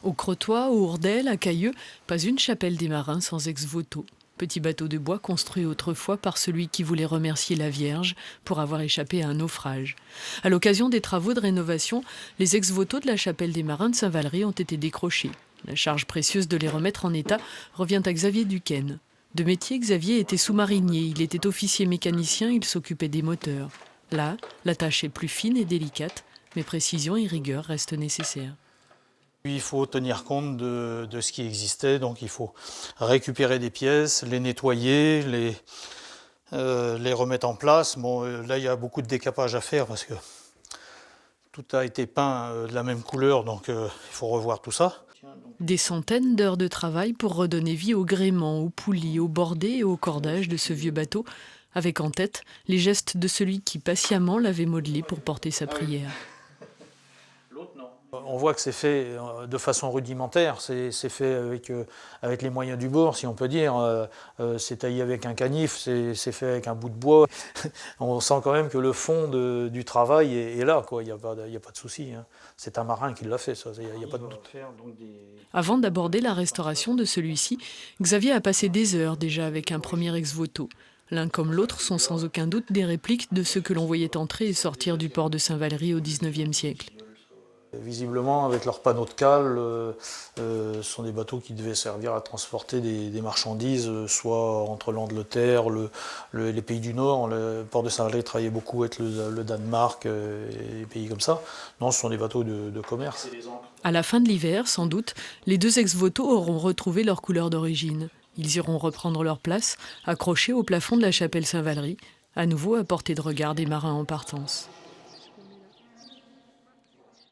Au Crotoy, au Hourdel, à Cailleux, pas une chapelle des marins sans ex-voto. Petit bateau de bois construit autrefois par celui qui voulait remercier la Vierge pour avoir échappé à un naufrage. À l'occasion des travaux de rénovation, les ex-voto de la chapelle des marins de Saint-Valery ont été décrochés. La charge précieuse de les remettre en état revient à Xavier Duquesne. De métier, Xavier était sous-marinier, il était officier mécanicien, il s'occupait des moteurs. Là, la tâche est plus fine et délicate, mais précision et rigueur restent nécessaires. Il faut tenir compte de ce qui existait, donc il faut récupérer des pièces, les nettoyer, les remettre en place. Bon, là, il y a beaucoup de décapage à faire parce que tout a été peint de la même couleur, donc il faut revoir tout ça. Des centaines d'heures de travail pour redonner vie au gréement, aux poulies, aux bordées et au cordage de ce vieux bateau, avec en tête les gestes de celui qui patiemment l'avait modelé pour porter sa prière. On voit que c'est fait de façon rudimentaire, c'est fait avec les moyens du bord, si on peut dire. C'est taillé avec un canif, c'est fait avec un bout de bois. On sent quand même que le fond du travail est là, quoi. Il n'y a pas de souci, hein. C'est un marin qui l'a fait, ça, il n'y a pas de doute. Avant d'aborder la restauration de celui-ci, Xavier a passé des heures déjà avec un premier ex-voto. L'un comme l'autre sont sans aucun doute des répliques de ceux que l'on voyait entrer et sortir du port de Saint-Valery au XIXe siècle. Visiblement, avec leurs panneaux de cale, ce sont des bateaux qui devaient servir à transporter des marchandises, soit entre l'Angleterre, les pays du Nord. Le port de Saint-Valery travaillait beaucoup avec le Danemark et les pays comme ça. Non, ce sont des bateaux de commerce. À la fin de l'hiver, sans doute, les deux ex-voto auront retrouvé leur couleur d'origine. Ils iront reprendre leur place, accrochés au plafond de la chapelle Saint-Valery, à nouveau à portée de regard des marins en partance.